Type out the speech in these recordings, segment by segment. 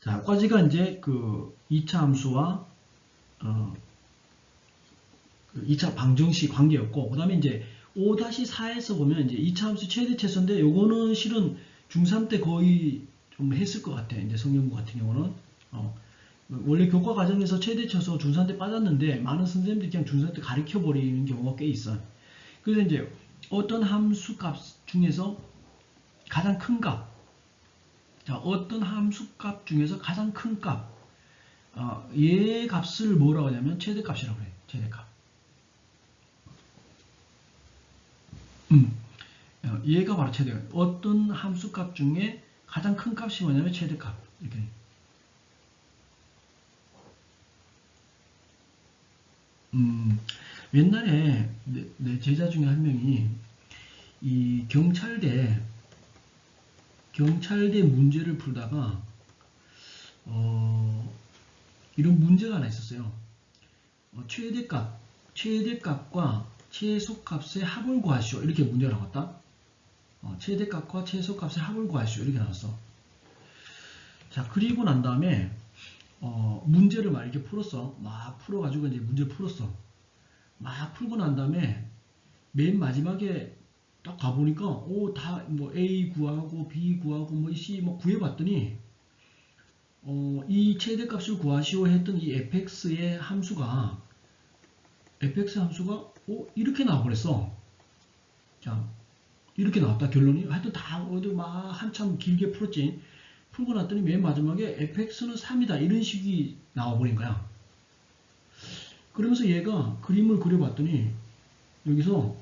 자, 여기까지가 이제 그 2차 함수와 그 2차 방정식 관계였고, 그 다음에 이제 5-4에서 보면 이제 2차 함수 최대 최소인데, 요거는 실은 중3 때 거의 좀 했을 것 같아. 이제 성형부 같은 경우는. 원래 교과 과정에서 최대 최소 중3 때 빠졌는데, 많은 선생님들이 그냥 중3 때 가르쳐 버리는 경우가 꽤 있어. 그래서 이제 어떤 함수 값 중에서 가장 큰 값, 자, 어떤 함수 값 중에서 가장 큰 값, 얘 값을 뭐라고 하냐면 최대값이라고 해요. 최대값. 얘가 바로 최대값. 어떤 함수 값 중에 가장 큰 값이 뭐냐면 최대값. 이렇게. 옛날에 내 제자 중에 한 명이 이 경찰대 문제를 풀다가 이런 문제가 하나 있었어요. 최대값과 최소값의 합을 구하시오. 이렇게 문제가 나왔다. 최대값과 최소값의 합을 구하시오. 이렇게 나왔어. 자, 그리고 난 다음에 문제를 막 이렇게 풀었어. 막 풀어가지고 이제 문제를 풀었어. 막 풀고 난 다음에 맨 마지막에 딱 가보니까 다 뭐 A 구하고 B 구하고 뭐 C 뭐 구해봤더니 이 최대값을 구하시오 했던 이 fx의 함수가 이렇게 나와버렸어. 자, 이렇게 나왔다. 결론이. 하여튼 다 어디 막 한참 길게 풀었지. 풀고 났더니 맨 마지막에 fx는 3이다. 이런 식이 나와버린 거야. 그러면서 얘가 그림을 그려봤더니 여기서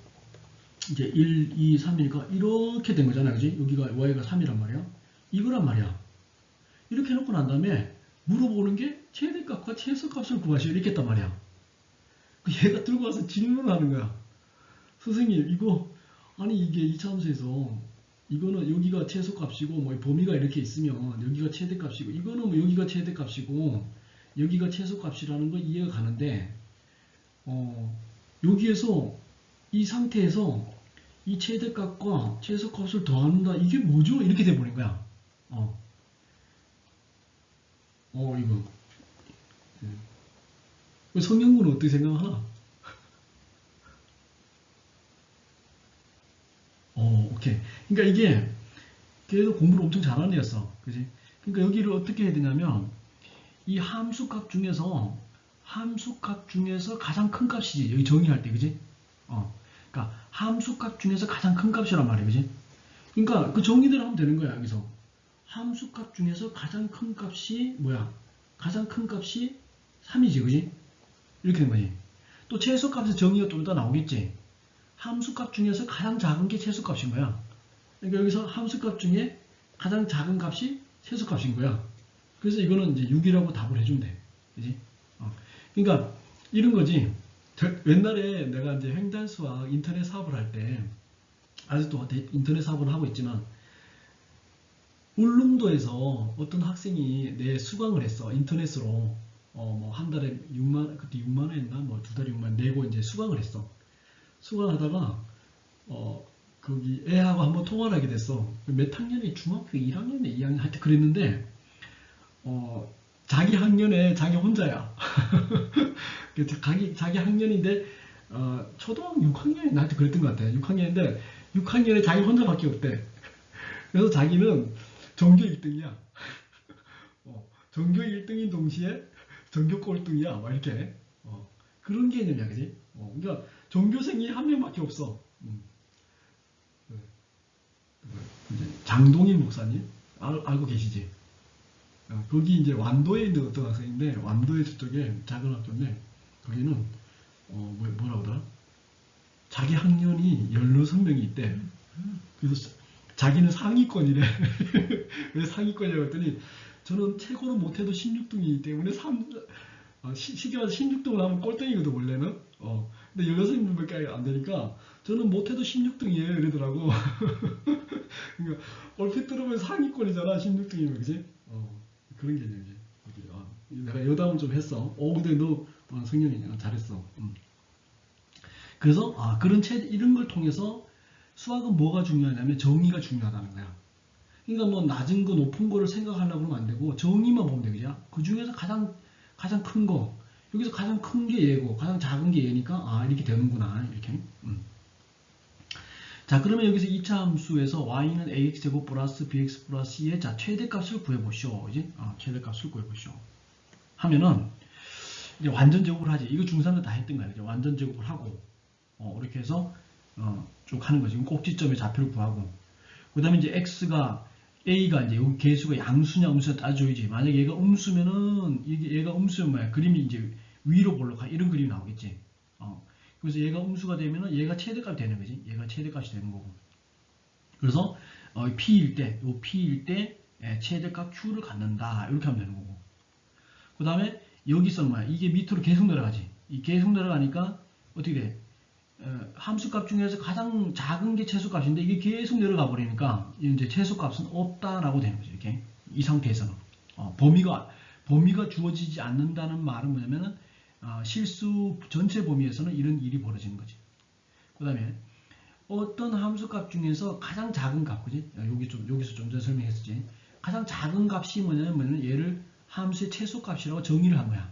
이제 1, 2, 3이니까 이렇게 된 거잖아. 그지? 여기가 y가 3이란 말이야. 이거란 말이야. 이렇게 해놓고 난 다음에 물어보는 게 최대값과 최소값을 구하시오. 이렇게 했단 말이야. 얘가 들고 와서 질문을 하는 거야. 선생님, 아니 이게 2차 함수에서 이거는 여기가 최소값이고 뭐 범위가 이렇게 있으면 여기가 최대값이고 이거는 뭐 여기가 최대값이고 여기가 최소값이라는 거 이해가 가는데 여기에서 이 상태에서 이 최대값과 최소값을 더한다. 이게 뭐죠? 이렇게 돼버린 거야. 이거. 성형군은 어떻게 생각하나? 오케이. 그러니까 이게 걔도 공부를 엄청 잘하는 애였어. 그지? 그러니까 여기를 어떻게 해야 되냐면 이 함수값 중에서 가장 큰 값이지. 여기 정의할 때, 그지? 그러니까 함수값 중에서 가장 큰 값이란 말이야, 그지? 그러니까 그 정의대로 하면 되는 거야, 여기서. 함수값 중에서 가장 큰 값이 뭐야? 가장 큰 값이 3이지, 그지? 이렇게 된 거지. 또 최소값에서 정의가 좀 이따 나오겠지. 함수값 중에서 가장 작은 게 최소값인 거야. 그러니까 여기서 함수값 중에 가장 작은 값이 최소값인 거야. 그래서 이거는 이제 6이라고 답을 해주면 돼. 그지? 그러니까 이런 거지. 옛날에 내가 이제 횡단수학 인터넷 사업을 할 때, 아직도 인터넷 사업을 하고 있지만, 울릉도에서 어떤 학생이 내 수강을 했어. 인터넷으로. 뭐 한 달에 6만, 그때 6만 원했나? 뭐 두 달에 6만 원 내고 이제 수강을 했어. 수강하다가, 거기 애하고 한번 통화를 하게 됐어. 몇 학년에? 중학교 1학년에 2학년 하여튼 그랬는데, 자기 학년에 자기 혼자야. 자기 학년인데, 초등학교 6학년에 나한테 그랬던 것 같아. 6학년인데, 6학년에 자기 혼자밖에 없대. 그래서 자기는 전교 1등이야. 전교 1등인 동시에 전교 꼴등이야. 막 이렇게. 그런 개념이야, 그지? 그러니까 전교생이 한 명밖에 없어. 장동인 목사님 알고 계시지? 거기 이제 완도에 있는 어떤 학생인데 완도의 저쪽에 작은 학교인데 거기는 뭐라고 하더라? 자기 학년이 16명이 있대. 그래서 자기는 상위권이래. 왜 상위권이라고 했더니 저는 최고로 못해도 16등이기 때문에 시계 와서 16등을 하면 꼴등이거든 원래는. 근데 16명밖에 안 되니까 저는 못해도 16등이에요 이러더라고. 그러니까 얼핏 들으면 상위권이잖아 16등이면. 그지? 그런 개념이지. 내가 여담을 좀 했어. 근데 너 성현이 잘했어. 그래서 이런 걸 통해서 수학은 뭐가 중요하냐면 정의가 중요하다는 거야. 그러니까 뭐 낮은 거 높은 거를 생각하려고 그러면 안 되고 정의만 보면 되죠. 그 중에서 가장 큰 거, 여기서 가장 큰 게 얘고 가장 작은 게 얘니까 아 이렇게 되는구나 이렇게. 자 그러면 여기서 2차 함수에서 y는 ax제곱 플러스 bx 플러스 c의 자 최대값을 구해보시오. 이제 최대값을 구해보시오. 하면은 이제 완전 제곱을 하지. 이거 중3도 다 했던 거야. 이제 완전 제곱을 하고 이렇게 해서 쭉 하는 거지. 꼭지점의 좌표를 구하고 그 다음에 이제 x가 a가 이제 여기 개수가 양수냐 음수냐 따져야지. 만약에 얘가 음수면은 얘가 음수면 뭐야? 그림이 이제 위로 볼록한 이런 그림이 나오겠지. 그래서 얘가 음수가 되면은 얘가 최대값이 되는 거지. 얘가 최대값이 되는 거고. 그래서 p일 때, 요 p일 때 최대값 q를 갖는다. 이렇게 하면 되는 거고. 그 다음에 여기서 뭐야? 이게 밑으로 계속 내려가지. 이 계속 내려가니까 어떻게 돼? 함수값 중에서 가장 작은 게 최소값인데 이게 계속 내려가 버리니까 이제 최소값은 없다라고 되는 거죠. 이렇게 이 상태에서는 범위가 주어지지 않는다는 말은 뭐냐면은 실수 전체 범위에서는 이런 일이 벌어지는 거지. 그 다음에 어떤 함수값 중에서 가장 작은 값, 그지? 여기서 좀 전에 설명했었지. 가장 작은 값이 뭐냐면 얘를 함수의 최소값이라고 정의를 한 거야.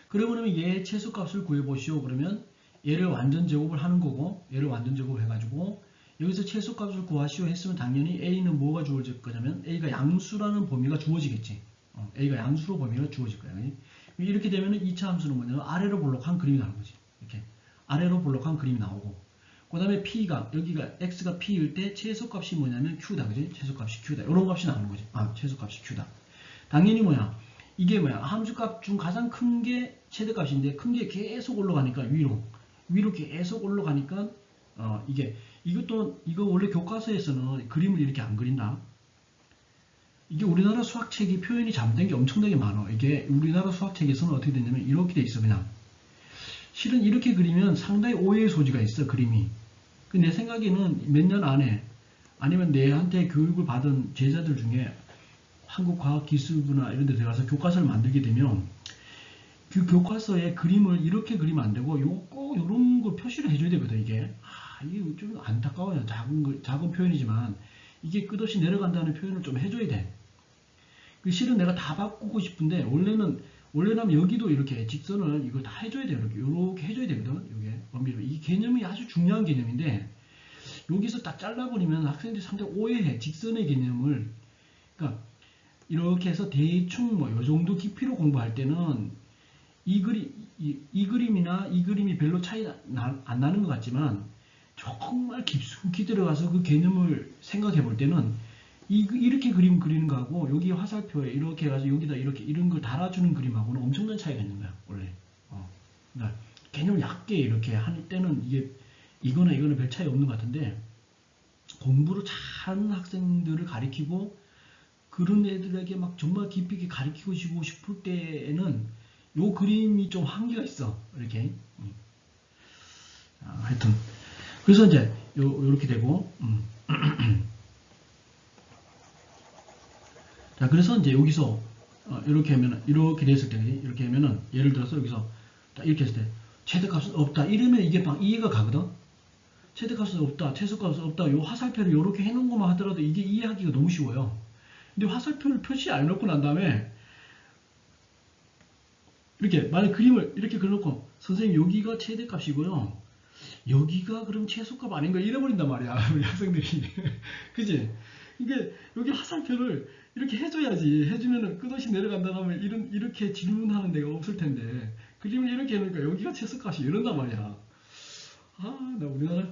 그러면 얘 최소값을 구해보시오. 그러면 얘를 완전 제곱을 하는 거고 얘를 완전 제곱을 해가지고 여기서 최소값을 구하시오 했으면 당연히 a는 뭐가 주어질 거냐면 a가 양수라는 범위가 주어지겠지. a가 양수로 범위가 주어질 거야. 이렇게 되면 2차 함수는 뭐냐면 아래로 볼록한 그림이 나오는 거지. 이렇게 아래로 볼록한 그림이 나오고 그 다음에 p가 여기가 x가 p일 때 최소값이 뭐냐면 q다. 그지? 최소값이 q다. 이런 값이 나오는 거지. 최소값이 q다. 당연히 뭐야? 이게 뭐야? 함수값 중 가장 큰 게 최대값인데 큰 게 계속 올라가니까 위로 계속 올라가니까 이거 원래 교과서에서는 그림을 이렇게 안 그린다. 이게 우리나라 수학책이 표현이 잘못된 게 엄청나게 많아. 이게 우리나라 수학책에서는 어떻게 되냐면 이렇게 돼 있어. 그냥 실은 이렇게 그리면 상당히 오해의 소지가 있어. 그림이. 내 생각에는 몇 년 안에 아니면 내한테 교육을 받은 제자들 중에 한국과학기술부나 이런 데 들어가서 교과서를 만들게 되면 그 교과서에 그림을 이렇게 그리면 안 되고 꼭 이런 거 표시를 해줘야 되거든. 이게 이게 좀 안타까워요. 작은 표현이지만 이게 끝없이 내려간다는 표현을 좀 해줘야 돼. 실은 내가 다 바꾸고 싶은데 원래라면 여기도 이렇게 직선을 이걸 다 해줘야 돼요. 이렇게 해줘야 되거든. 이게 원비로 이 개념이 아주 중요한 개념인데 여기서 딱 잘라버리면 학생들이 상당히 오해해. 직선의 개념을. 그러니까 이렇게 해서 대충 뭐 요 정도 깊이로 공부할 때는 이 그림이나 이 그림이 별로 차이 안 나는 것 같지만 정말 깊숙이 들어가서 그 개념을 생각해 볼 때는 이렇게 그림 그리는 거하고 여기 화살표에 이렇게 해가지고 여기다 이렇게 이런 걸 달아주는 그림하고는 엄청난 차이가 있는 거야 원래. 그러니까 개념을 얕게 이렇게 할 때는 이거나 별 차이 없는 것 같은데 공부를 잘하는 학생들을 가리키고 그런 애들에게 막 정말 깊이 있게 가르치고 싶을 때에는 요 그림이 좀 한계가 있어. 이렇게. 하여튼. 그래서 이제 요렇게 되고, 자, 그래서 이제 여기서, 이렇게 하면은, 이렇게 됐을 때, 이렇게 하면은, 예를 들어서 여기서, 이렇게 했을 때, 최대값은 없다. 이러면 이게 막 이해가 가거든? 최대값은 없다. 최소값은 없다. 요 화살표를 요렇게 해놓은 것만 하더라도 이게 이해하기가 너무 쉬워요. 근데 화살표를 표시 안 해놓고 난 다음에 이렇게 만약 그림을 이렇게 그려놓고 선생님 여기가 최대값이고요 여기가 그럼 최소값 아닌가 잃어버린단 말이야 우리 학생들이 그지? 이게 여기 화살표를 이렇게 해줘야지 해주면은 끝없이 내려간다면 이렇게 질문하는 데가 없을 텐데 그림을 이렇게 해놓으니까 여기가 최소값이 이런단 말이야. 나 우리나라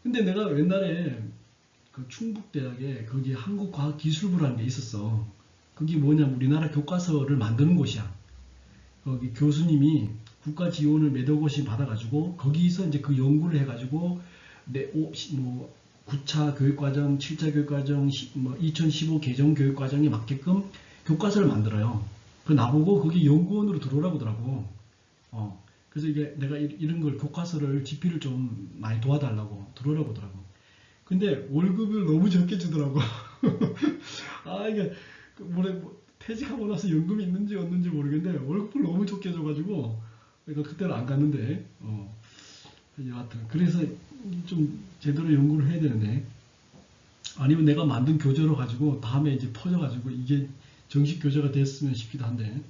근데 내가 옛날에 그 충북대학에 거기 한국과학기술부라는 게 있었어. 그게 뭐냐면 우리나라 교과서를 만드는 곳이야. 거기 교수님이 국가 지원을 몇억 원씩 받아가지고 거기서 이제 그 연구를 해가지고 9차 교육과정, 7차 교육과정, 2015 개정 교육과정에 맞게끔 교과서를 만들어요. 그 나보고 거기 연구원으로 들어오라고 하더라고. 그래서 이게 내가 이런 걸 교과서를 집필을 좀 많이 도와달라고 들어오라고 하더라고. 근데 월급을 너무 적게 주더라고. 이게 퇴직하고 나서 연금이 있는지 없는지 모르겠는데 월급을 너무 적게 줘가지고 그러니까 그때는 안 갔는데 여하튼 그래서 좀 제대로 연구를 해야 되는데 아니면 내가 만든 교재로 가지고 다음에 이제 퍼져가지고 이게 정식 교재가 됐으면 싶기도 한데